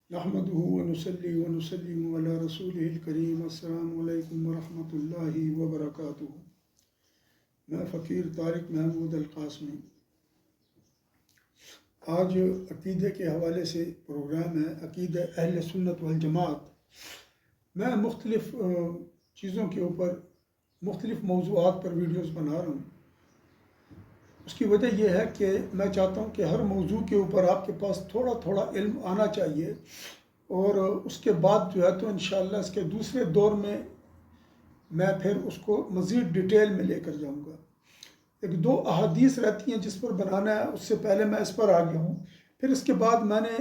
نحمده ونصلي ونسلم على رسوله الكريم السلام علیکم ورحمۃ اللہ وبرکاتہ۔ میں فقیر طارق محمود القاسمی۔ آج عقیدے کے حوالے سے پروگرام ہے عقیدہ اہل سنت والجماعت۔ میں مختلف چیزوں کے اوپر مختلف موضوعات پر ویڈیوز بنا رہا ہوں۔ اس کی وجہ یہ ہے کہ میں چاہتا ہوں کہ ہر موضوع کے اوپر آپ کے پاس تھوڑا تھوڑا علم آنا چاہیے، اور اس کے بعد جو ہے تو انشاءاللہ اس کے دوسرے دور میں پھر اس کو مزید ڈیٹیل میں لے کر جاؤں گا۔ ایک دو احادیث رہتی ہیں جس پر بنانا ہے، اس سے پہلے میں اس پر آ گیا ہوں۔ پھر اس کے بعد میں نے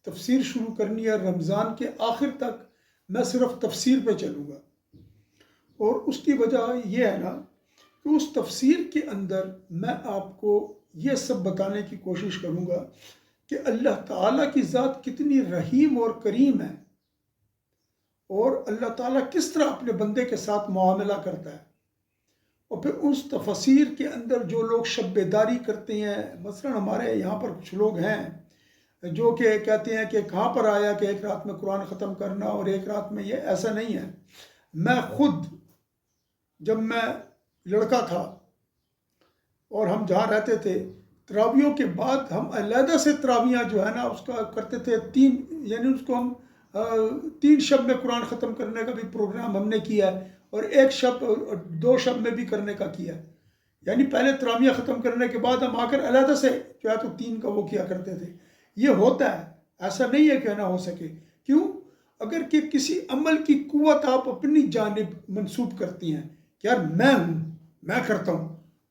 تفسیر شروع کرنی ہے، رمضان کے آخر تک میں صرف تفسیر پہ چلوں گا۔ اور اس کی وجہ یہ ہے نا کہ اس تفسیر کے اندر میں آپ کو یہ سب بتانے کی کوشش کروں گا کہ اللہ تعالیٰ کی ذات کتنی رحیم اور کریم ہے، اور اللہ تعالیٰ کس طرح اپنے بندے کے ساتھ معاملہ کرتا ہے۔ اور پھر اس تفسیر کے اندر جو لوگ شب بیداری کرتے ہیں، مثلا ہمارے یہاں پر کچھ لوگ ہیں جو کہ کہتے ہیں کہ کہاں پر آیا کہ ایک رات میں قرآن ختم کرنا اور ایک رات میں، یہ ایسا نہیں ہے۔ میں خود جب میں لڑکا تھا اور ہم جہاں رہتے تھے، تراویحوں کے بعد ہم علیحدہ سے تراویحاں جو ہے نا اس کا کرتے تھے، یعنی اس کو ہم 3 شب میں قرآن ختم کرنے کا بھی پروگرام ہم نے کیا ہے، اور 1 شب 2 شب میں بھی کرنے کا کیا ہے۔ یعنی پہلے تراویحاں ختم کرنے کے بعد ہم آ کر علیحدہ سے جو ہے تو 3 کا وہ کیا کرتے تھے۔ یہ ہوتا ہے، ایسا نہیں ہے کہ نہ ہو سکے۔ کیوں؟ اگر کہ کسی عمل کی قوت آپ اپنی جانب منسوب کرتی ہیں کہ یار میں ہوں، میں کرتا ہوں،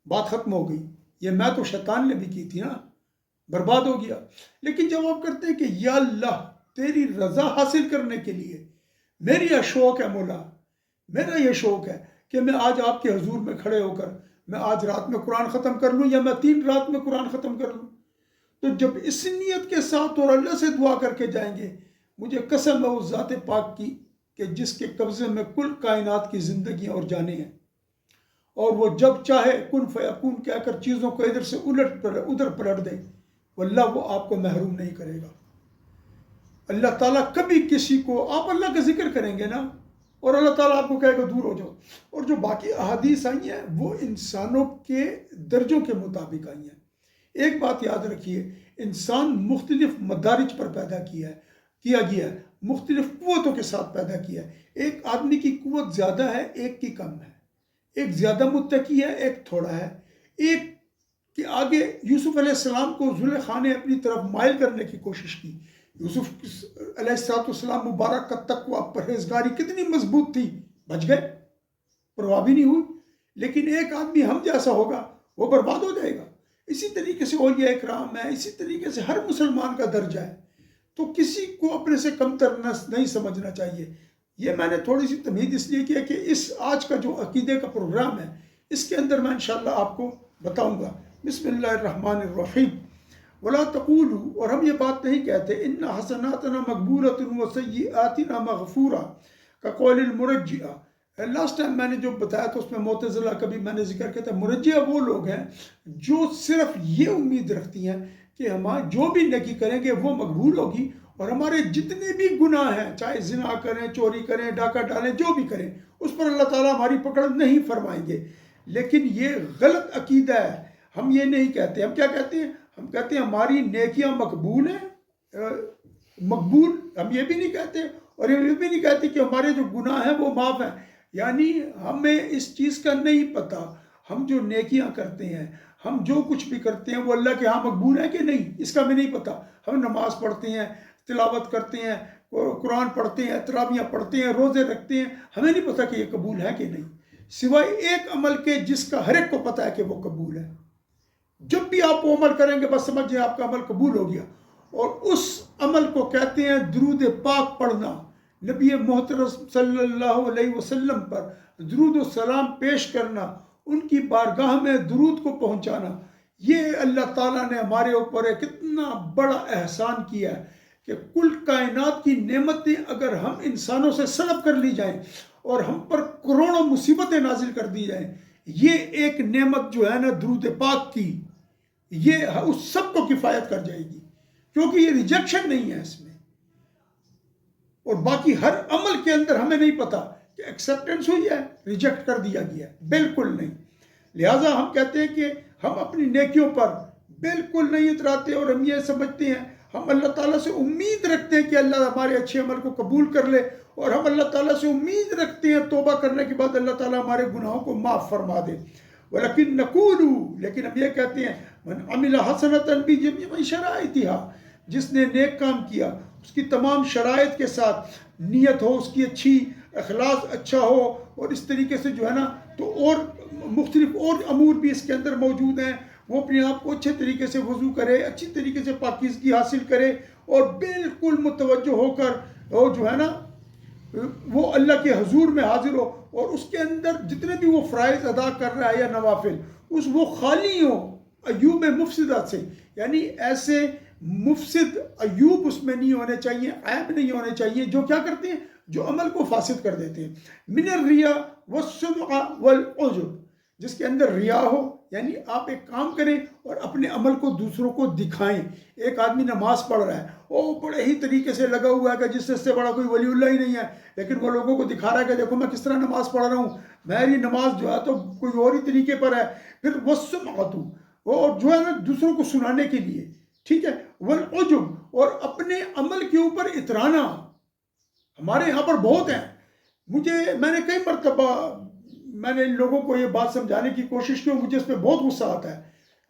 بات ختم ہو گئی۔ یہ میں تو شیطان نے بھی کی تھی نا، برباد ہو گیا۔ لیکن جب آپ کرتے ہیں کہ یا اللہ تیری رضا حاصل کرنے کے لیے میری یہ شوق ہے مولا، میرا یہ شوق ہے کہ میں آج آپ کے حضور میں کھڑے ہو کر میں آج رات میں قرآن ختم کر لوں، یا میں 3 رات میں قرآن ختم کر لوں۔ تو جب اس نیت کے ساتھ اور اللہ سے دعا کر کے جائیں گے، مجھے قسم ہے اس ذات پاک کی کہ جس کے قبضے میں کل کائنات کی زندگیاں اور جانیں ہیں، اور وہ جب چاہے کن فیکون کہہ کر چیزوں کو ادھر سے ادھر پلٹ دے، واللہ وہ آپ کو محروم نہیں کرے گا۔ اللہ تعالیٰ کبھی کسی کو، آپ اللہ کا ذکر کریں گے نا، اور اللہ تعالیٰ آپ کو کہے گا دور ہو جاؤ۔ اور جو باقی احادیث آئی ہیں وہ انسانوں کے درجوں کے مطابق آئی ہیں۔ ایک بات یاد رکھیے، انسان مختلف مدارج پر پیدا کیا گیا ہے، مختلف قوتوں کے ساتھ پیدا کیا ہے۔ ایک آدمی کی قوت زیادہ ہے، ایک کی کم ہے، ایک زیادہ متقی ہے، ایک تھوڑا ہے۔ ایک کے آگے یوسف علیہ السلام کو زلیخا نے اپنی طرف مائل کرنے کی کوشش کی۔ یوسف علیہ السلام مبارک کا تقویٰ، پرہیزگاری کتنی مضبوط تھی، بچ گئے، پرواہ بھی نہیں ہوئی۔ لیکن ایک آدمی ہم جیسا ہوگا وہ برباد ہو جائے گا۔ اسی طریقے سے اولیاء اکرام ہے، اسی طریقے سے ہر مسلمان کا درجہ ہے، تو کسی کو اپنے سے کمتر نہیں سمجھنا چاہیے۔ یہ میں نے تھوڑی سی تمہید اس لیے کیا کہ اس آج کا جو عقیدے کا پروگرام ہے اس کے اندر میں انشاءاللہ آپ کو بتاؤں گا۔ بسم اللہ الرحمن الرحیم۔ ولا تقولوا، اور ہم یہ بات نہیں کہتے ان حسناتنا مقبولۃ وسیئاتنا مغفورہ کقول المرجئہ۔ لاسٹ ٹائم میں نے جو بتایا تھا اس میں معتزلہ کا بھی میں نے ذکر کیا تھا۔ مرجئہ وہ لوگ ہیں جو صرف یہ امید رکھتی ہیں کہ ہم جو بھی نیکی کریں گے وہ مقبول ہوگی، اور ہمارے جتنے بھی گناہ ہیں، چاہے زنا کریں، چوری کریں، ڈاکہ ڈالیں، جو بھی کریں، اس پر اللہ تعالیٰ ہماری پکڑ نہیں فرمائیں گے۔ لیکن یہ غلط عقیدہ ہے۔ ہم یہ نہیں کہتے، ہم کیا کہتے ہیں؟ ہم کہتے ہیں ہماری نیکیاں مقبول ہیں، مقبول۔ ہم یہ بھی نہیں کہتے، اور یہ بھی نہیں کہتے کہ ہمارے جو گناہ ہیں وہ معاف ہیں۔ یعنی ہمیں اس چیز کا نہیں پتہ، ہم جو نیکیاں کرتے ہیں، ہم جو کچھ بھی کرتے ہیں وہ اللہ کے ہاں مقبول ہے کہ نہیں، اس کا ہمیں نہیں پتہ۔ ہم نماز پڑھتے ہیں، تلاوت کرتے ہیں، قرآن پڑھتے ہیں، تراویحاں پڑھتے ہیں، روزے رکھتے ہیں، ہمیں نہیں پتہ کہ یہ قبول ہے کہ نہیں، سوائے ایک عمل کے جس کا ہر ایک کو پتہ ہے کہ وہ قبول ہے۔ جب بھی آپ وہ عمل کریں گے بس سمجھیں آپ کا عمل قبول ہو گیا، اور اس عمل کو کہتے ہیں درود پاک پڑھنا، نبی محترم صلی اللہ علیہ وسلم پر درود و سلام پیش کرنا، ان کی بارگاہ میں درود کو پہنچانا۔ یہ اللہ تعالیٰ نے ہمارے اوپر ایک اتنا بڑا احسان کیا ہے کہ کل کائنات کی نعمتیں اگر ہم انسانوں سے سلب کر لی جائیں اور ہم پر کروڑوں مصیبتیں نازل کر دی جائیں، یہ ایک نعمت جو ہے نا درود پاک کی، یہ اس سب کو کفایت کر جائے گی، کیونکہ یہ ریجیکشن نہیں ہے اس میں۔ اور باقی ہر عمل کے اندر ہمیں نہیں پتا کہ ایکسیپٹنس ہوئی ہے، ریجیکٹ کر دیا گیا ہے، بالکل نہیں۔ لہٰذا ہم کہتے ہیں کہ ہم اپنی نیکیوں پر بالکل نہیں اتراتے، اور ہم یہ سمجھتے ہیں، ہم اللہ تعالیٰ سے امید رکھتے ہیں کہ اللہ ہمارے اچھے عمل کو قبول کر لے، اور ہم اللہ تعالیٰ سے امید رکھتے ہیں توبہ کرنے کے بعد اللہ تعالیٰ ہمارے گناہوں کو معاف فرما دے۔ وَلَكِنْ نَقُولُ، لیکن ہم یہ کہتے ہیں، مَنْ عَمِلَ حَسَنَةً بِجَمِيعِ شَرَائِطِهَا، جس نے نیک کام کیا اس کی تمام شرائط کے ساتھ، نیت ہو اس کی اچھی، اخلاص اچھا ہو، اور اس طریقے سے جو ہے نا، تو اور مختلف اور امور بھی اس کے اندر موجود ہیں، وہ اپنے آپ کو اچھے طریقے سے وضو کرے، اچھی طریقے سے پاکیزگی حاصل کرے، اور بالکل متوجہ ہو کر وہ جو ہے نا وہ اللہ کے حضور میں حاضر ہو، اور اس کے اندر جتنے بھی وہ فرائض ادا کر رہا ہے یا نوافل، وہ خالی ہو ایوب مفسدات سے، یعنی ایسے مفسد ایوب اس میں نہیں ہونے چاہیے، عیب نہیں ہونے چاہیے، جو کیا کرتے ہیں، جو عمل کو فاسد کر دیتے ہیں۔ من الریا والسمعہ والعجب، جس کے اندر ریا ہو، یعنی آپ ایک کام کریں اور اپنے عمل کو دوسروں کو دکھائیں۔ ایک آدمی نماز پڑھ رہا ہے، وہ بڑے ہی طریقے سے لگا ہوا ہے کہ جس سے بڑا کوئی ولی اللہ ہی نہیں ہے، لیکن وہ لوگوں کو دکھا رہا ہے کہ دیکھو میں کس طرح نماز پڑھ رہا ہوں، میری نماز جو ہے تو کوئی اور ہی طریقے پر ہے۔ پھر والسمعۃ، وہ جو ہے نا دوسروں کو سنانے کے لیے، ٹھیک ہے، والعجب، اور اپنے عمل کے اوپر اترانا۔ ہمارے یہاں پر بہت ہیں، میں نے کئی مرتبہ میں نے ان لوگوں کو یہ بات سمجھانے کی کوشش کی، مجھے اس پہ بہت غصہ آتا ہے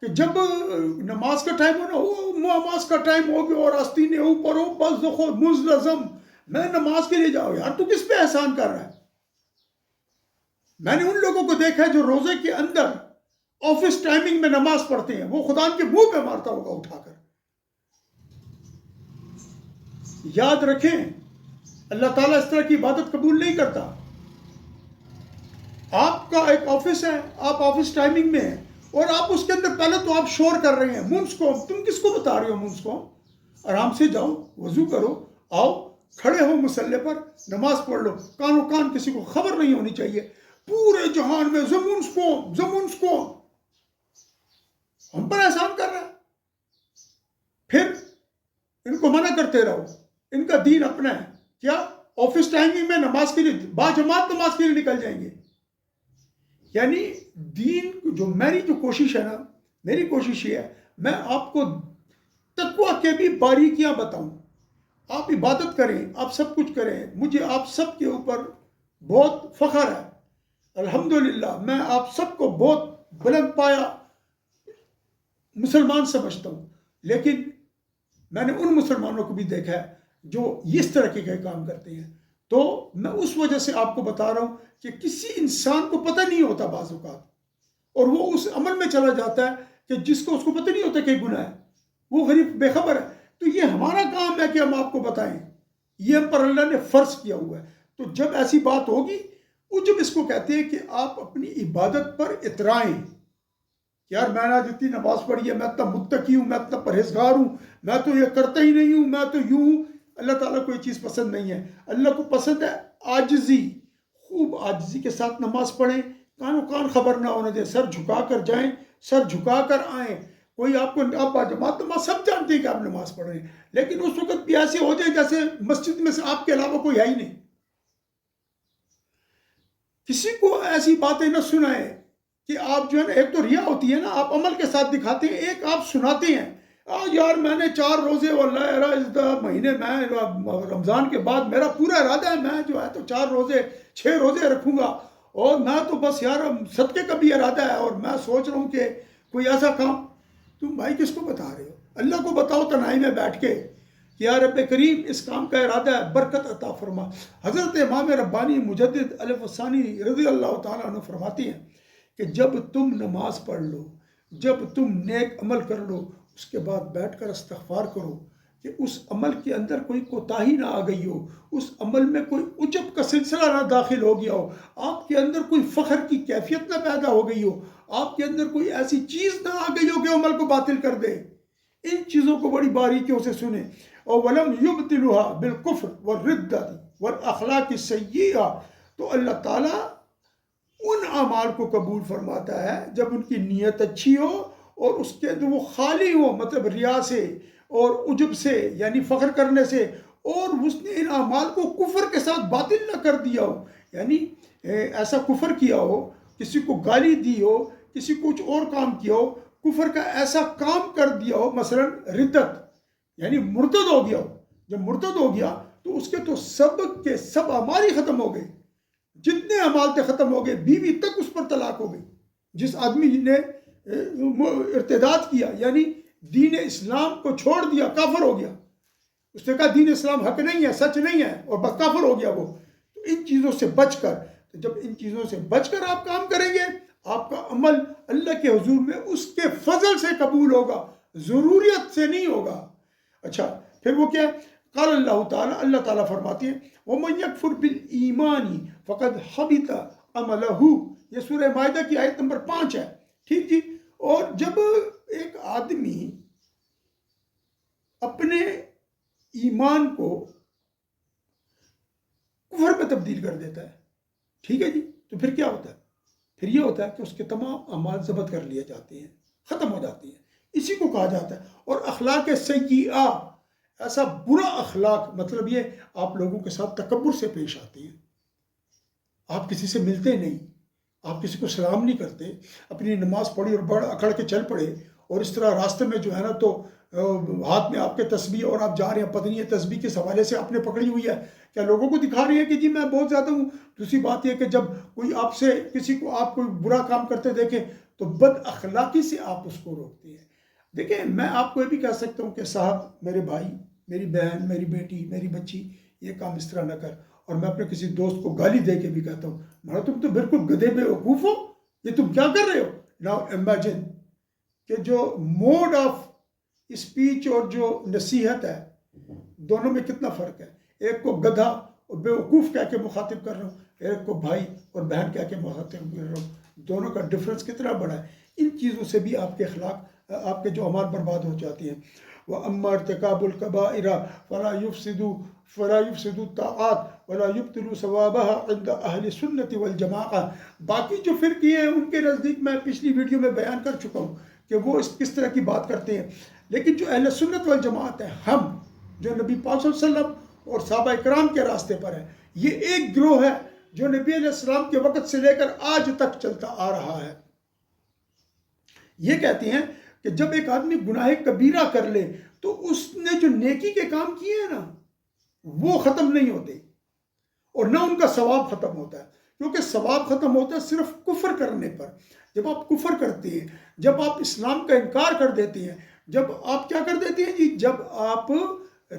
کہ جب نماز کا ٹائم ہو نا، وہ نماز کا ٹائم ہو گیا اور آستین اوپر ہو، بس دخو مزلزم، میں نماز کے لیے جاؤ، یار تو کس پہ احسان کر رہا ہے؟ میں نے ان لوگوں کو دیکھا ہے جو روزے کے اندر آفس ٹائمنگ میں نماز پڑھتے ہیں، وہ خدا کے منہ پہ مارتا ہوگا اٹھا کر۔ یاد رکھیں، اللہ تعالیٰ اس طرح کی عبادت قبول نہیں کرتا۔ آپ کا ایک آفس ہے، آپ آفس ٹائمنگ میں ہیں، اور آپ اس کے اندر پہلے تو آپ شور کر رہے ہیں، منس کو تم کس کو بتا رہے ہو؟ منس کو آرام سے جاؤ، وضو کرو، آؤ کھڑے ہو مصلی پر، نماز پڑھ لو، کان و کان کسی کو خبر نہیں ہونی چاہیے پورے جہان میں، زمونس کو ہم پر احسان کر رہا ہے۔ پھر ان کو منع کرتے رہو، ان کا دین اپنا ہے، کیا آفس ٹائمنگ میں نماز کے لیے باجماعت نماز کے لیے نکل جائیں گے۔ یعنی دین جو میری جو کوشش ہے نا، میری کوشش یہ ہے، میں آپ کو تقویٰ کے بھی باریکیاں بتاؤں، آپ عبادت کریں، آپ سب کچھ کریں، مجھے آپ سب کے اوپر بہت فخر ہے، الحمدللہ میں آپ سب کو بہت بلند پایا مسلمان سمجھتا ہوں، لیکن میں نے ان مسلمانوں کو بھی دیکھا ہے جو اس طرح کے کام کرتے ہیں۔ تو میں اس وجہ سے آپ کو بتا رہا ہوں کہ کسی انسان کو پتہ نہیں ہوتا بعض اوقات، اور وہ اس عمل میں چلا جاتا ہے کہ جس کو اس کو پتہ نہیں ہوتا کہ گناہ ہے، وہ غریب بے خبر ہے۔ تو یہ ہمارا کام ہے کہ ہم آپ کو بتائیں، یہ ہم پر اللہ نے فرض کیا ہوا ہے۔ تو جب ایسی بات ہوگی، وہ جب اس کو کہتے ہیں کہ آپ اپنی عبادت پر اترائیں، یار میں نے آج اتنی نماز پڑھی ہے، میں اتنا متقی ہوں، میں اتنا پرہیزگار ہوں، میں تو یہ کرتا ہی نہیں ہوں، میں تو یوں ہوں۔ اللہ تعالیٰ کو یہ چیز پسند نہیں ہے۔ اللہ کو پسند ہے عاجزی، خوب عاجزی کے ساتھ نماز پڑھیں، کان و کان خبر نہ ہونے دیں، سر جھکا کر جائیں، سر جھکا کر آئیں۔ کوئی آپ باجماعت نماز سب جانتے ہیں کہ آپ نماز پڑھ رہے ہیں، لیکن اس وقت بھی ایسے ہو جائے جیسے مسجد میں سے آپ کے علاوہ کوئی ہے ہی نہیں۔ کسی کو ایسی باتیں نہ سنائیں کہ آپ جو ہے نا، ایک تو ریا ہوتی ہے نا، آپ عمل کے ساتھ دکھاتے ہیں، ایک آپ سناتے ہیں، یار میں نے 4 روزے واللہ اس مہینے میں رمضان کے بعد میرا پورا ارادہ ہے، میں جو ہے تو 4 روزے 6 روزے رکھوں گا، اور میں تو بس یار صدقے کا بھی ارادہ ہے، اور میں سوچ رہا ہوں کہ کوئی ایسا کام۔ تم بھائی کس کو بتا رہے ہو؟ اللہ کو بتاؤ تنہائی میں بیٹھ کے کہ یا رب کریم اس کام کا ارادہ ہے، برکت عطا فرما۔ حضرت امام ربانی مجدد الف الثانی رضی اللہ تعالیٰ عنہ فرماتی ہیں کہ جب تم نماز پڑھ لو، جب تم نیک عمل کر لو، اس کے بعد بیٹھ کر استغفار کرو کہ اس عمل کے اندر کوئی کوتاہی نہ آ گئی ہو، اس عمل میں کوئی عجب کا سلسلہ نہ داخل ہو گیا ہو، آپ کے اندر کوئی فخر کی کیفیت نہ پیدا ہو گئی ہو، آپ کے اندر کوئی ایسی چیز نہ آ گئی ہو کہ عمل کو باطل کر دے۔ ان چیزوں کو بڑی باریکیوں سے سنیں۔ اور وَلَمْ يُبْتِلُهَا بِالْكُفْرِ وَالرِّدَّةِ وَالْأَخْلَاقِ السَّيِّئَةِ، تو اللہ تعالیٰ ان اعمال کو قبول فرماتا ہے جب ان کی نیت اچھی ہو، اور اس کے اندر وہ خالی ہو، مطلب ریا سے اور عجب سے، یعنی فخر کرنے سے اور اس نے ان اعمال کو کفر کے ساتھ باطل نہ کر دیا ہو، یعنی ایسا کفر کیا ہو، کسی کو گالی دی ہو، کسی کو کچھ اور کام کیا ہو، کفر کا ایسا کام کر دیا ہو، مثلا ردت یعنی مرتد ہو گیا ہو. جب مرتد ہو گیا تو اس کے تو سب کے سب اعمال ہی ختم ہو گئے، جتنے اعمال تھے ختم ہو گئے، بیوی تک اس پر طلاق ہو گئی. جس آدمی نے ارتداد کیا یعنی دین اسلام کو چھوڑ دیا، کافر ہو گیا، اس نے کہا دین اسلام حق نہیں ہے، سچ نہیں ہے، اور بس کافر ہو گیا وہ. تو ان چیزوں سے بچ کر، تو جب ان چیزوں سے بچ کر آپ کام کریں گے، آپ کا عمل اللہ کے حضور میں اس کے فضل سے قبول ہوگا، ضروریت سے نہیں ہوگا. اچھا پھر وہ کیا ہے؟ قال اللہ تعالیٰ، اللہ تعالیٰ فرماتے ہیں وَمَنْ يَكْفُرْ بِالْإِيمَانِ فَقَدْ حَبِطَ عَمَلُهُ. یہ سورہ مائدہ کی آیت نمبر 5 ہے. ٹھیک جی. اور جب ایک آدمی اپنے ایمان کو کفر میں تبدیل کر دیتا ہے، ٹھیک ہے جی، تو پھر کیا ہوتا ہے؟ پھر یہ ہوتا ہے کہ اس کے تمام اعمال ضبط کر لیے جاتے ہیں، ختم ہو جاتے ہیں. اسی کو کہا جاتا ہے. اور اخلاق سیئہ، ایسا برا اخلاق، مطلب یہ آپ لوگوں کے ساتھ تکبر سے پیش آتے ہیں، آپ کسی سے ملتے نہیں، آپ کسی کو سلام نہیں کرتے، اپنی نماز پڑھی اور بڑھ اکڑ کے چل پڑے، اور اس طرح راستے میں جو ہے نا تو ہاتھ میں آپ کے تسبیح اور آپ جا رہے ہیں، پتہ نہیں ہے تسبیح کس حوالے سے آپ نے پکڑی ہوئی ہے، کیا لوگوں کو دکھا رہی ہے کہ جی میں بہت زیادہ ہوں. دوسری بات یہ کہ جب کوئی آپ سے کسی کو آپ کوئی برا کام کرتے دیکھیں تو بد اخلاقی سے آپ اس کو روکتے ہیں. دیکھیں میں آپ کو یہ بھی کہہ سکتا ہوں کہ صاحب میرے بھائی، میری بہن، میری بیٹی، میری بچی، یہ کام اس طرح نہ کر. اور میں اپنے کسی دوست کو گالی دے کے بھی کہتا ہوں مارا تم تو بالکل گدھے بے وقوف ہو، یہ تم کیا کر رہے ہو. ناؤ امیجن کہ جو موڈ آف اسپیچ اور جو نصیحت ہے دونوں میں کتنا فرق ہے. ایک کو گدھا اور بے وقوف کہہ کے مخاطب کر رہا ہوں، ایک کو بھائی اور بہن کہہ کے مخاطب کر رہا ہوں. دونوں کا ڈفرنس کتنا بڑا ہے. ان چیزوں سے بھی آپ کے اخلاق، آپ کے جو اعمال برباد ہو جاتے ہیں. وَأَمَّا ارْتِكَابُ الْكَبَائِرَ فَلَا يُفْسِدُ الطَّاعَاتِ وَلَا يُبْطِلُ ثَوَابَهَا عِنْدَ أَهْلِ السُّنَّةِ وَالْجَمَاعَةِ. باقی جو فرقے ہیں ان کے نزدیک میں پچھلی ویڈیو میں بیان کر چکا ہوں کہ وہ کس طرح کی بات کرتے ہیں. لیکن جو اہل سنت والجماعت ہے، ہم جو نبی پاک صلی اللہ علیہ وسلم اور صحابہ کرام کے راستے پر ہے، یہ ایک گروہ ہے جو نبی علیہ السلام کے وقت سے لے کر آج تک چلتا آ رہا ہے. یہ کہتے ہیں کہ جب ایک آدمی گناہ کبیرہ کر لے تو اس نے جو نیکی کے کام کیے ہیں نا وہ ختم نہیں ہوتے، اور نہ ان کا ثواب ختم ہوتا ہے، کیونکہ ثواب ختم ہوتا ہے صرف کفر کرنے پر. جب آپ کفر کرتے ہیں، جب آپ اسلام کا انکار کر دیتے ہیں، جب آپ کیا کر دیتے ہیں جی، جب آپ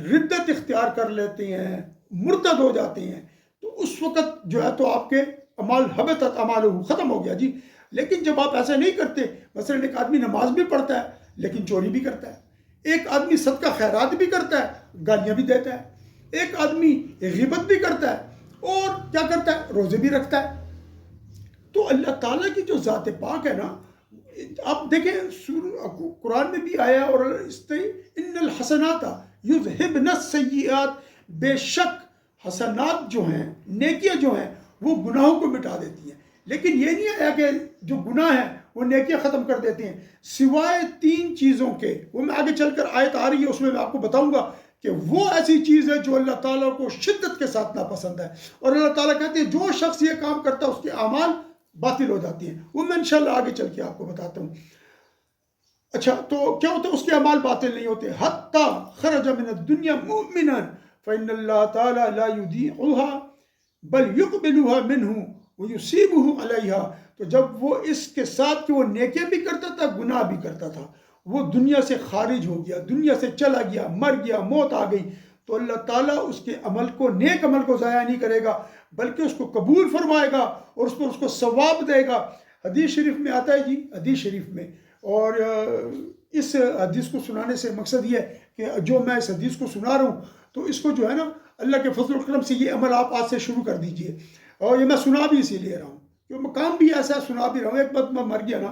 ردت اختیار کر لیتے ہیں، مرتد ہو جاتے ہیں، تو اس وقت جو ہے تو آپ کے اعمال حبطت اعمالہ ختم ہو گیا جی. لیکن جب آپ ایسا نہیں کرتے، مثلا ایک آدمی نماز بھی پڑھتا ہے لیکن چوری بھی کرتا ہے، ایک آدمی صدقہ خیرات بھی کرتا ہے گالیاں بھی دیتا ہے، ایک آدمی غیبت بھی کرتا ہے اور کیا کرتا ہے، روزے بھی رکھتا ہے. تو اللہ تعالیٰ کی جو ذات پاک ہے نا، آپ دیکھیں قرآن میں بھی آیا اور ان الحسنات یذہبن السیئات، بے شک حسنات جو ہیں، نیکیاں جو ہیں وہ گناہوں کو مٹا دیتی ہیں. لیکن یہ نہیں آیا کہ جو گناہ ہیں وہ نیکیاں ختم کر دیتے ہیں، سوائے 3 چیزوں کے. وہ میں آگے چل کر آیت آ رہی ہے، اس میں آپ کو بتاؤں گا کہ وہ ایسی چیز ہے جو اللہ تعالیٰ کو شدت کے ساتھ ناپسند ہے. اور اللہ تعالیٰ کہتے ہیں جو شخص یہ کام کرتا ہے اس کے اعمال باطل ہو جاتی ہیں. وہ میں انشاءاللہ آگے چل کے آپ کو بتاتا ہوں. اچھا تو کیا ہوتا ہے؟ اس کے اعمال باطل نہیں ہوتے. حتی خرج من الدنیا مؤمنا فإن اللہ تعالیٰ لا يضيعها بل يقبلها منه ويصيبه علیہا. تو جب وہ اس کے ساتھ کہ وہ نیکیاں بھی کرتا تھا گناہ بھی کرتا تھا، وہ دنیا سے خارج ہو گیا، دنیا سے چلا گیا، مر گیا، موت آ گئی، تو اللہ تعالیٰ اس کے عمل کو، نیک عمل کو ضائع نہیں کرے گا بلکہ اس کو قبول فرمائے گا اور اس کو ثواب دے گا. حدیث شریف میں آتا ہے جی، حدیث شریف میں، اور اس حدیث کو سنانے سے مقصد یہ ہے کہ جو میں اس حدیث کو سنا رہا ہوں تو اس کو جو ہے نا اللہ کے فضل و کرم سے یہ عمل آپ آج سے شروع کر دیجئے. اور یہ میں سنا بھی اسی لیے رہا ہوں کہ مقام بھی ایسا سنا بھی رہا ہوں. ایک بات میں مر گیا نا،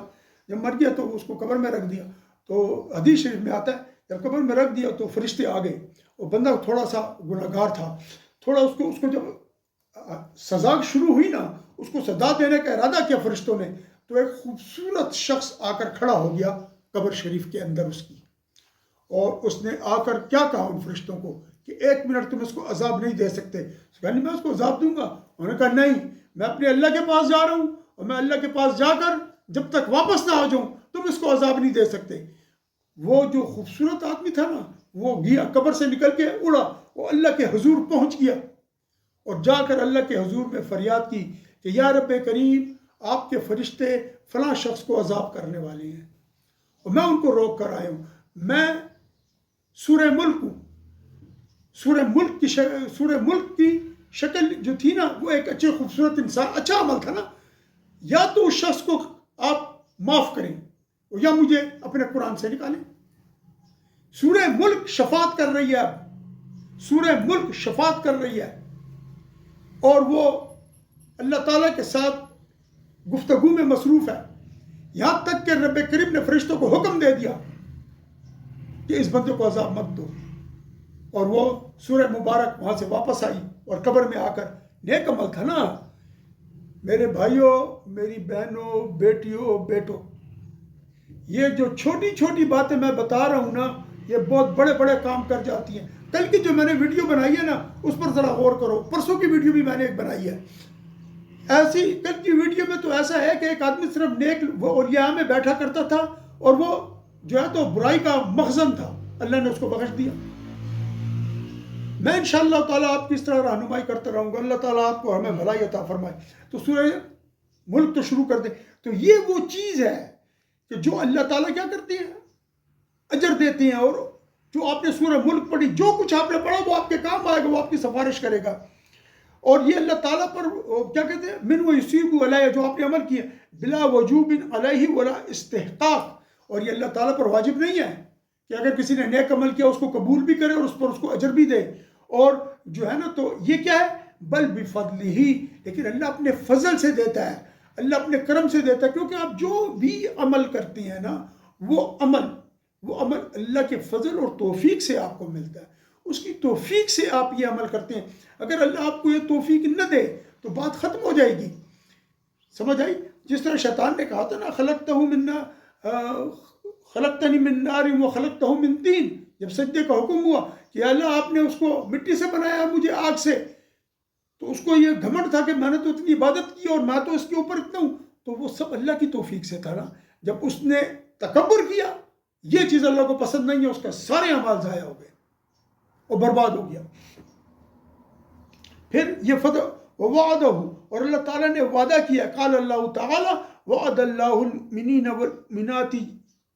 جب مر گیا تو اس کو قبر میں رکھ دیا، تو حدیث شریف میں آتا ہے جب قبر میں رکھ دیا تو فرشتے آ گئے، اور بندہ تھوڑا سا گناہگار تھا، تھوڑا اس کو جب سزا شروع ہوئی نا، اس کو سزا دینے کا ارادہ کیا فرشتوں نے، تو ایک خوبصورت شخص آ کر کھڑا ہو گیا قبر شریف کے اندر اس کی، اور اس نے آ کر کیا کہا ان فرشتوں کو کہ 1 منٹ تم اس کو عذاب نہیں دے سکتے. نہیں میں اس کو عذاب دوں گا. انہوں نے کہا نہیں، میں اپنے اللہ کے پاس جا رہا ہوں اور میں اللہ کے پاس جا کر جب تک واپس نہ آ جاؤں تم اس کو عذاب نہیں دے سکتے. وہ جو خوبصورت آدمی تھا نا، وہ گیا قبر سے نکل کے اڑا، وہ اللہ کے حضور پہنچ گیا اور جا کر اللہ کے حضور میں فریاد کی کہ یا رب کریم، آپ کے فرشتے فلاں شخص کو عذاب کرنے والے ہیں اور میں ان کو روک کر آیا ہوں. میں سورہ ملک ہوں. سورہ ملک کی شکل جو تھی نا، وہ ایک اچھے خوبصورت انسان، اچھا عمل تھا نا. یا تو اس شخص کو آپ معاف کریں یا مجھے اپنے قرآن سے نکالیں. سورہ ملک شفاعت کر رہی ہے، اب سورہ ملک شفاعت کر رہی ہے اور وہ اللہ تعالیٰ کے ساتھ گفتگو میں مصروف ہے. یہاں تک کہ رب کریم نے فرشتوں کو حکم دے دیا کہ اس بندے کو عذاب مت دو. اور وہ سورہ مبارک وہاں سے واپس آئی اور قبر میں آ کر نیک عمل تھا نا. میرے بھائیوں، میری بہنوں، بیٹیوں، بیٹوں، یہ جو چھوٹی چھوٹی باتیں میں بتا رہا ہوں نا، یہ بہت بڑے بڑے کام کر جاتی ہیں. کل کی جو میں نے ویڈیو بنائی ہے نا، اس پر ذرا غور کرو. پرسوں کی ویڈیو بھی میں نے ایک بنائی ہے. ایسی کل کی ویڈیو میں تو ایسا ہے کہ ایک آدمی صرف نیک وہ اولیاء میں بیٹھا کرتا تھا اور وہ جو ہے تو برائی کا مخزن تھا. اللہ نے اس کو بخش دیا. میں انشاءاللہ تعالیٰ آپ کی اس طرح رہنمائی کرتا رہوں گا. اللہ تعالیٰ آپ کو ہمیں بھلائی عطا فرمائے. تو سورہ ملک تو شروع کر دیں. تو یہ وہ چیز ہے کہ جو اللہ تعالیٰ کیا کرتے ہیں، اجر دیتے ہیں. اور جو آپ نے سورہ ملک پڑھی، جو کچھ آپ نے پڑھا وہ آپ کے کام آئے گا، وہ آپ کی سفارش کرے گا. اور یہ اللہ تعالیٰ پر کیا کہتے ہیں، من ویصیب علیہ، جو آپ نے عمل کیا بلا وجوب علیہ ولا استحقاق. اور یہ اللہ تعالیٰ پر واجب نہیں ہے کہ اگر کسی نے نیک عمل کیا اس کو قبول بھی کرے اور اس پر اس کو اجر بھی دے. اور جو ہے نا تو یہ کیا ہے، بل بفضلہ، لیکن اللہ اپنے فضل سے دیتا ہے، اللہ اپنے کرم سے دیتا ہے. کیونکہ آپ جو بھی عمل کرتے ہیں نا، وہ عمل اللہ کے فضل اور توفیق سے آپ کو ملتا ہے. اس کی توفیق سے آپ یہ عمل کرتے ہیں. اگر اللہ آپ کو یہ توفیق نہ دے تو بات ختم ہو جائے گی. سمجھ آئی؟ جس طرح شیطان نے کہا تھا نا، خلقتنی من نار و خلقتہ من طین. جب سجدے کا حکم ہوا کہ اللہ آپ نے اس کو مٹی سے بنایا، مجھے آگ سے، تو اس کو یہ گھمنڈ تھا کہ میں نے تو اتنی عبادت کی اور میں تو اس کے اوپر اتنا ہوں. تو وہ سب اللہ کی توفیق سے تھا نا. جب اس نے تکبر کیا، یہ چیز اللہ کو پسند نہیں ہے، اس کا سارے اعمال ضائع ہو گئے اور برباد ہو گیا. پھر یہ فتح وعدہ، اور اللہ تعالیٰ نے وعدہ کیا. قال اللہ تعالیٰ وعد اللہ المؤمنین والمؤمنات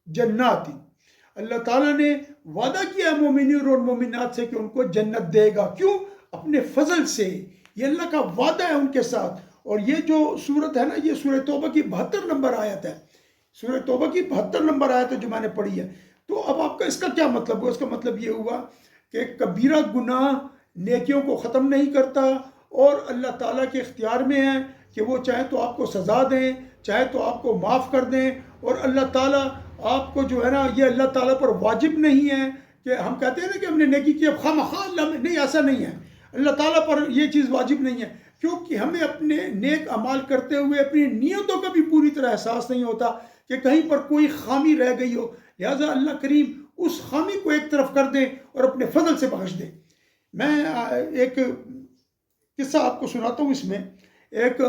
جنات. اللہ تعالیٰ نے وعدہ کیا مومنین اور مومنات سے کہ ان کو جنت دے گا. کیوں؟ اپنے فضل سے. یہ اللہ کا وعدہ ہے ان کے ساتھ. اور یہ جو صورت ہے نا، یہ سورہ توبہ کی 72 نمبر آیت ہے. سورہ توبہ کی 72 نمبر آیت ہے جو میں نے پڑھی ہے. تو اب آپ کا اس کا کیا مطلب ہوا؟ اس کا مطلب یہ ہوا کہ کبیرہ گناہ نیکیوں کو ختم نہیں کرتا اور اللہ تعالیٰ کے اختیار میں ہے کہ وہ چاہے تو آپ کو سزا دیں، چاہے تو آپ کو معاف کر دیں. اور اللہ تعالیٰ آپ کو جو ہے نا، یہ اللہ تعالیٰ پر واجب نہیں ہے کہ ہم کہتے ہیں نا کہ ہم نے نیکی کی اب خواہ اللہ میں، نہیں، ایسا نہیں ہے. اللہ تعالیٰ پر یہ چیز واجب نہیں ہے، کیونکہ ہمیں اپنے نیک اعمال کرتے ہوئے اپنی نیتوں کا بھی پوری طرح احساس نہیں ہوتا کہ کہیں پر کوئی خامی رہ گئی ہو. لہٰذا اللہ کریم اس خامی کو ایک طرف کر دے اور اپنے فضل سے بخش دے. میں ایک قصہ آپ کو سناتا ہوں. اس میں ایک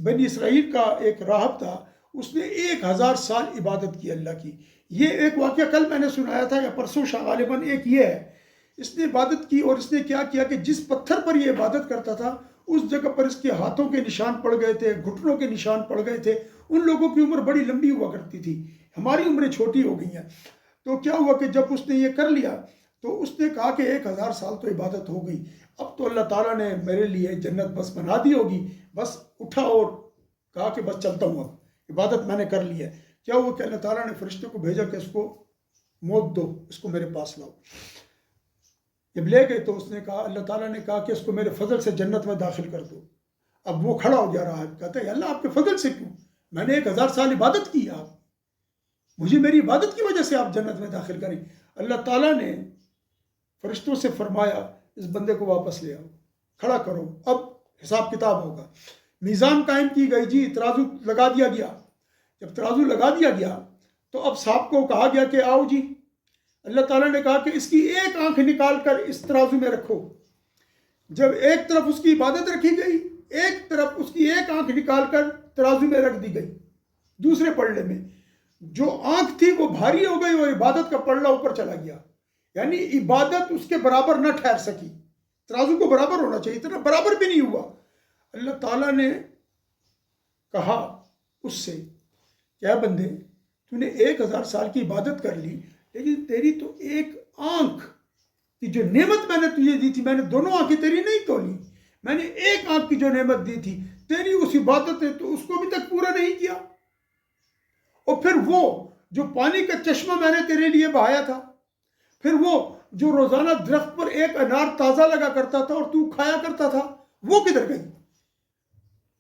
بنی اسرائیل کا ایک راہب تھا. اس نے 1000 سال عبادت کی اللہ کی. یہ ایک واقعہ کل میں نے سنایا تھا یا پرسوں غالباً. ایک یہ ہے، اس نے عبادت کی اور اس نے کیا کیا کہ جس پتھر پر یہ عبادت کرتا تھا اس جگہ پر اس کے ہاتھوں کے نشان پڑ گئے تھے، گھٹنوں کے نشان پڑ گئے تھے. ان لوگوں کی عمر بڑی لمبی ہوا کرتی تھی، ہماری عمریں چھوٹی ہو گئی ہیں. تو کیا ہوا کہ جب اس نے یہ کر لیا تو اس نے کہا کہ 1000 سال تو عبادت ہو گئی، اب تو اللہ تعالیٰ نے میرے لیے جنت بس بنا دی ہوگی. بس اٹھا اور کہا کہ بس چلتا ہوں، اب عبادت میں نے کر لی ہے. کیا ہوا کہ اللہ تعالیٰ نے فرشتے کو بھیجا کہ اس کو موت دو، اس کو میرے پاس لاؤ. جب لے گئے تو اس نے کہا، اللہ تعالیٰ نے کہا کہ اس کو میرے فضل سے جنت میں داخل کر دو. اب وہ کھڑا ہو گیا رہا ہے، کہتا ہے اللہ آپ کے فضل سے کیوں؟ میں نے 1000 سال عبادت کی، آپ مجھے میری عبادت کی وجہ سے آپ جنت میں داخل کریں. اللہ تعالیٰ نے فرشتوں سے فرمایا اس بندے کو واپس لے آؤ، کھڑا کرو، اب حساب کتاب ہوگا. میزان قائم کی گئی، جی ترازو لگا دیا گیا. جب ترازو لگا دیا گیا تو اب صاحب کو کہا گیا کہ آؤ جی، اللہ تعالیٰ نے کہا کہ اس کی ایک آنکھ نکال کر اس ترازو میں رکھو. جب ایک طرف اس کی عبادت رکھی گئی، ایک طرف اس کی ایک آنکھ نکال کر ترازو میں رکھ دی گئی. دوسرے پلڑے میں جو آنکھ تھی وہ بھاری ہو گئی اور عبادت کا پلڑا اوپر چلا گیا. یعنی عبادت اس کے برابر نہ ٹھہر سکی. ترازو کو برابر ہونا چاہیے، اتنا برابر بھی نہیں ہوا. اللہ تعالیٰ نے کہا اس سے کہ اے بندے، تو نے 1000 سال کی عبادت کر لی، لیکن تیری تو ایک آنکھ کی جو نعمت میں نے تجھے دی تھی، میں نے دونوں آنکھیں تیری نہیں تولی، میں نے ایک آنکھ کی جو نعمت دی تھی تیری اس عبادت نے تو اس کو بھی تک پورا نہیں کیا. اور پھر وہ جو پانی کا چشمہ میں نے تیرے لیے بہایا تھا، پھر وہ جو روزانہ درخت پر ایک انار تازہ لگا کرتا تھا اور تو کھایا کرتا تھا، وہ کدھر گئی؟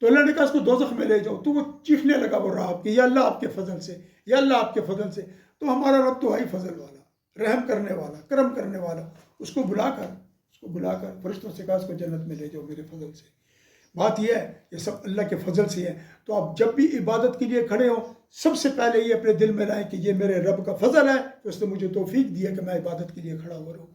تو اللہ نے کہا اس کو دوزخ میں لے جاؤ. تو وہ چیخنے لگا وہ راہ کہ یا اللہ آپ کے فضل سے، یا اللہ آپ کے فضل سے. تو ہمارا رب تو ہے ہی فضل والا، رحم کرنے والا، کرم کرنے والا. اس کو بلا کر فرشتوں سے کہا اس کو جنت میں لے جاؤ میرے فضل سے. بات یہ ہے یہ سب اللہ کے فضل سے ہے. تو آپ جب بھی عبادت کے لیے کھڑے ہوں، سب سے پہلے یہ اپنے دل میں لائیں کہ یہ میرے رب کا فضل ہے کہ اس نے مجھے توفیق دیا کہ میں عبادت کے لیے کھڑا ہوا رہوں.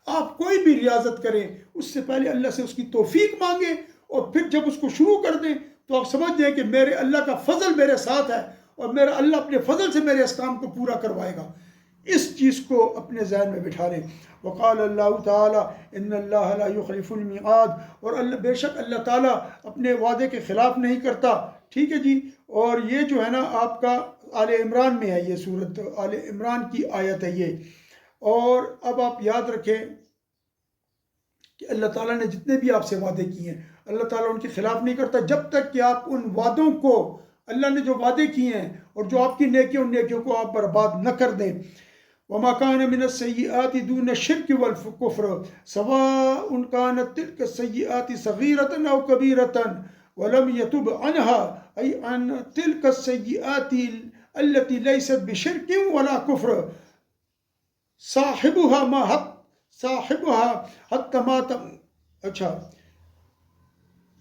آپ کوئی بھی ریاضت کریں اس سے پہلے اللہ سے اس کی توفیق مانگیں، اور پھر جب اس کو شروع کر دیں تو آپ سمجھ جائیں کہ میرے اللہ کا فضل میرے ساتھ ہے اور میرا اللہ اپنے فضل سے میرے اس کام کو پورا کروائے گا. اس چیز کو اپنے ذہن میں بٹھا لیں. وقال اللہ تعالیٰ ان اللہ لا یخلف المیعاد، اور اللہ بے شک اللہ تعالیٰ اپنے وعدے کے خلاف نہیں کرتا. ٹھیک ہے جی. اور یہ جو ہے نا آپ کا آل عمران میں ہے، یہ سورت آل عمران کی آیت ہے یہ. اور اب آپ یاد رکھیں کہ اللہ تعالیٰ نے جتنے بھی آپ سے وعدے کیے ہیں اللہ تعالیٰ ان کے خلاف نہیں کرتا جب تک کہ آپ ان وعدوں کو، اللہ نے جو وعدے کیے ہیں اور جو آپ کی نیکیوں ان نیکیوں کو آپ برباد نہ کر دیں. وما كان من السيئات دون الشرك والكفر سواء كانت تلك السيئات صغيرة أو كبيرة ولم يتب عنها، أي عن تلك السيئات التي ليست بشرك ولا كفر صاحبها حتى مات. اچھا،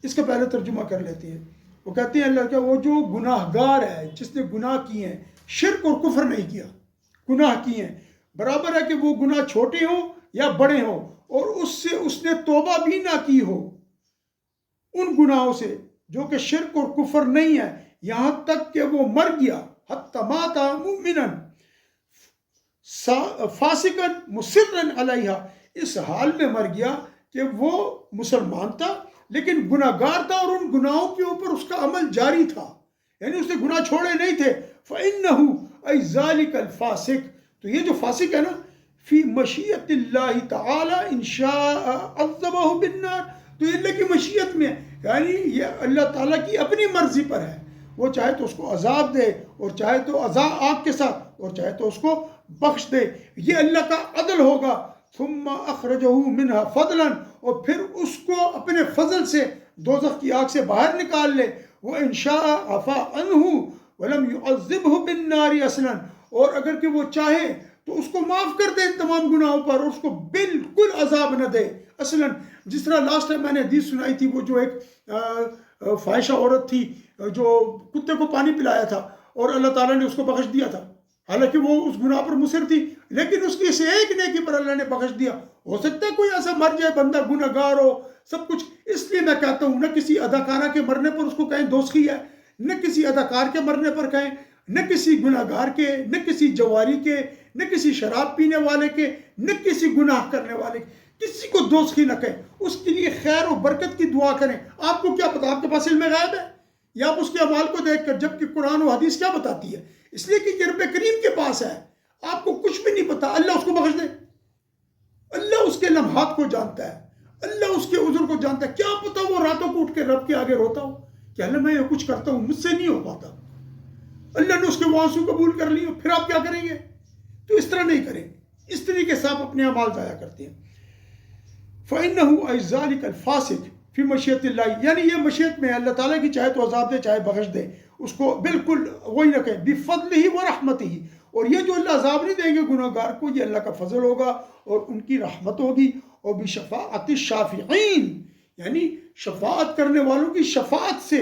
اس کا پہلے ترجمہ کر لیتے ہیں. وہ کہتے ہیں اللہ کا وہ جو گناہ گار ہے، جس نے گناہ کیے ہیں، شرک اور کفر نہیں کیا، گناہ کیے ہیں، برابر ہے کہ وہ گناہ چھوٹے ہوں یا بڑے ہوں، اور اس سے اس نے توبہ بھی نہ کی ہو ان گناہوں سے جو کہ شرک اور کفر نہیں ہے، یہاں تک کہ وہ مر گیا حتی مات مؤمنا فاسقا مصرا علیہا، اس حال میں مر گیا کہ وہ مسلمان تھا لیکن گناہ گار تھا اور ان گناہوں کے اوپر اس کا عمل جاری تھا، یعنی اس نے گناہ چھوڑے نہیں تھے. فَإِنَّهُ أَيْ ذَلِكَ الْفَاسِقِ، تو یہ جو فاسق ہے نا، فی مشیت اللہ تعالی ان شاء عذبہ بالنار، تو یہ اللہ کی مشیت میں، یعنی یہ اللہ تعالیٰ کی اپنی مرضی پر ہے. وہ چاہے تو اس کو عذاب دے اور چاہے تو عذاب آگ کے ساتھ اور چاہے تو اس کو بخش دے. یہ اللہ کا عدل ہوگا. ثم اخرجہ منہا فضلا، اور پھر اس کو اپنے فضل سے دوزخ کی آگ سے باہر نکال لے. وہ ان شاء عفا عنہ ولم يعذبہ بالنار اصلا، اور اگر کہ وہ چاہے تو اس کو معاف کر دے تمام گناہوں پر اور اس کو بالکل عذاب نہ دے اصلا. جس طرح لاسٹ ٹائم میں نے حدیث سنائی تھی، وہ جو ایک فاحشہ عورت تھی جو کتے کو پانی پلایا تھا اور اللہ تعالیٰ نے اس کو بخش دیا تھا، حالانکہ وہ اس گناہ پر مصر تھی، لیکن اس کی اس ایک نیکی پر اللہ نے بخش دیا. ہو سکتا ہے کوئی ایسا مر جائے بندہ گناہ گار ہو سب کچھ. اس لیے میں کہتا ہوں نہ کسی اداکارہ کے مرنے پر اس کو کہیں دوزخی ہے، نہ کسی اداکار کے مرنے پر کہیں، نہ کسی گناہ گار کے، نہ کسی جواری کے، نہ کسی شراب پینے والے کے، نہ کسی گناہ کرنے والے کے، کسی کو دوزخی نہ کہیں. اس کے لیے خیر و برکت کی دعا کریں. آپ کو کیا پتا، آپ کے پاس علم غیب ہے یا آپ اس کے اعمال کو دیکھ کر، جبکہ قرآن و حدیث کیا بتاتی ہے؟ اس لیے کہ رب کریم کے پاس ہے. آپ کو کچھ بھی نہیں پتا، اللہ اس کو بخش دے. اللہ اس کے لمحات کو جانتا ہے، اللہ اس کے عذر کو جانتا ہے. کیا پتا وہ راتوں کو اٹھ کے رب کے آگے روتا ہو کہ اللہ میں یہ کچھ کرتا ہوں، مجھ سے نہیں ہو پاتا. اللہ نے اس کے وہ آنسو قبول کر لیے، پھر آپ کیا کریں گے؟ تو اس طرح نہیں کریں. اس طریقے سے آپ اپنے اعمال ضائع کرتے ہیں. فَإِنَّهُ أَيْ ذَلِكَ الْفَاسِقِ فی مشیت اللہ، یعنی یہ مشیت میں اللہ تعالیٰ کی، چاہے تو عذاب دے چاہے بخش دے، اس کو بالکل وہی نہ کہیں. بِفَضْلِهِ وَرَحْمَتِهِ، اور یہ جو اللہ عذاب نہیں دیں گے گناہ گار کو، یہ اللہ کا فضل ہوگا اور ان کی رحمت ہوگی. اور بِشَفَاعَةِ الشَّافِعِينَ، یعنی شفاعت کرنے والوں کی شفاعت سے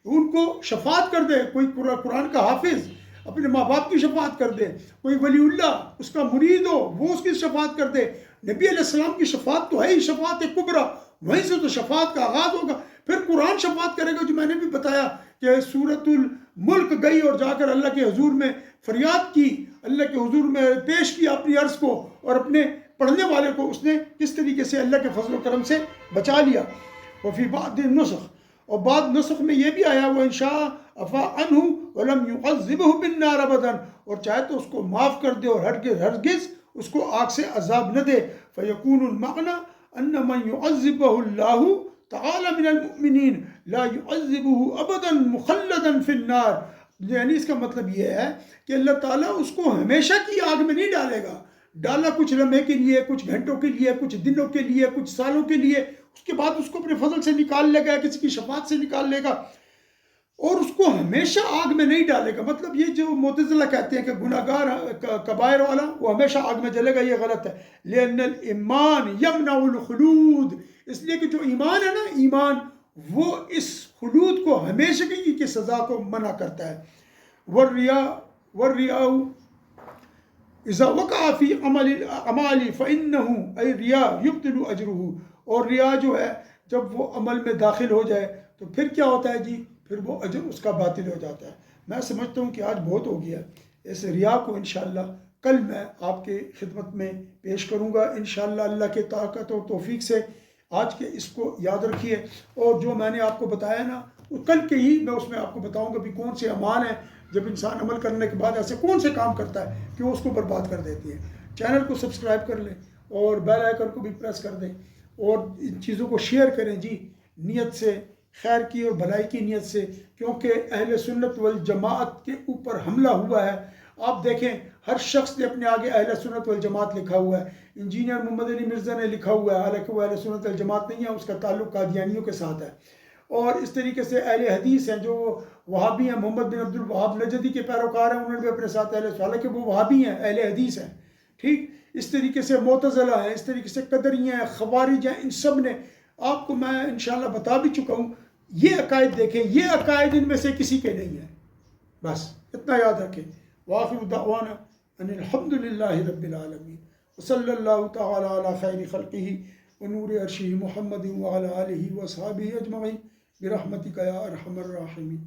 ان کو شفاعت کر دے. کوئی قرآن کا حافظ اپنے ماں باپ کی شفاعت کر دے، کوئی ولی اللہ اس کا مرید ہو وہ اس کی شفاعت کر دے۔ نبی علیہ السلام کی شفاعت تو ہے ہی شفاعت کبریٰ، وہیں سے تو شفاعت کا آغاز ہوگا۔ پھر قرآن شفاعت کرے گا، جو میں نے بھی بتایا کہ سورۃ الملک گئی اور جا کر اللہ کے حضور میں فریاد کی، اللہ کے حضور میں پیش کیا اپنی عرض کو، اور اپنے پڑھنے والے کو اس نے کس طریقے سے اللہ کے فضل و کرم سے بچا لیا۔ وفی بعد نسخ، اور بعد نسخ میں یہ بھی آیا، وہ انشاء عفا عنہ ولم يعذبہ بالنار ابدا، اور چاہے تو اس کو معاف کر دے اور ہرگز اس کو آگ سے عذاب نہ دے۔ فیکون المعنی ان من يعذبہ اللہ تعالی من المؤمنین لا يعذبہ ابدا مخلدا فی النار، یعنی اس کا مطلب یہ ہے کہ اللہ تعالیٰ اس کو ہمیشہ کی آگ میں نہیں ڈالے گا، ڈالا کچھ لمحے کے لیے، کچھ گھنٹوں کے لیے، کچھ دنوں کے لیے، کچھ سالوں کے لیے، اس کے بعد اس کو اپنے فضل سے نکال لے گا، کسی کی شفاعت سے نکال لے گا، اور اس کو ہمیشہ آگ میں نہیں ڈالے گا۔ مطلب یہ جو معتزلہ کہتے ہیں کہ گناہ گار کبائر والا وہ ہمیشہ آگ میں جلے گا، یہ غلط ہے۔ لأن الایمان یمنع الخلود، اس لیے کہ جو ایمان ہے نا، ایمان وہ اس خلود کو، ہمیشہ کی سزا کو منع کرتا ہے۔ والریاء اذا وقع فی عمل الاعمال فانه ای ریا یبطل اجرہ، اور ریا جو ہے جب وہ عمل میں داخل ہو جائے تو پھر کیا ہوتا ہے جی، پھر وہ اجر اس کا باطل ہو جاتا ہے۔ میں سمجھتا ہوں کہ آج بہت ہو گیا، اس ریا کو انشاءاللہ کل میں آپ کے خدمت میں پیش کروں گا انشاءاللہ اللہ کے طاقت اور توفیق سے۔ آج کے اس کو یاد رکھیے، اور جو میں نے آپ کو بتایا نا، کل کے ہی میں اس میں آپ کو بتاؤں گا بھی کون سے اعمال ہیں جب انسان عمل کرنے کے بعد ایسے کون سے کام کرتا ہے کہ وہ اس کو برباد کر دیتی ہے۔ چینل کو سبسکرائب کر لیں اور بیل آئیکن کو بھی پریس کر دیں، اور ان چیزوں کو شیئر کریں جی، نیت سے، خیر کی اور بھلائی کی نیت سے، کیونکہ اہل سنت والجماعت کے اوپر حملہ ہوا ہے۔ آپ دیکھیں ہر شخص نے اپنے آگے اہل سنت والجماعت لکھا ہوا ہے۔ انجینئر محمد علی مرزا نے لکھا ہوا ہے، حالانکہ وہ اہل سنت والجماعت نہیں ہے، اس کا تعلق قادیانیوں کے ساتھ ہے۔ اور اس طریقے سے اہل حدیث ہیں جو وہابی ہیں، محمد بن عبد الوہاب نجدی کے پیروکار ہیں، انہوں نے بھی اپنے ساتھ اہل، حالانکہ وہ وہابی ہیں، اہل حدیث ہیں، ٹھیک۔ اس طریقے سے معتزلہ ہیں، اس طریقے سے قدریہ ہیں، خوارج ہیں، ان سب نے، آپ کو میں انشاءاللہ بتا بھی چکا ہوں، یہ عقائد دیکھیں، یہ عقائد ان میں سے کسی کے نہیں ہیں، بس اتنا یاد رکھیں۔ وآخر دعوانا ان الحمد للہ رب العالمین، وصلی اللہ تعالی علی خیر خلقہ ونور عرشہ محمد وعلی آلہ وصحبہ اجمعین برحمتک یا ارحم الراحمین۔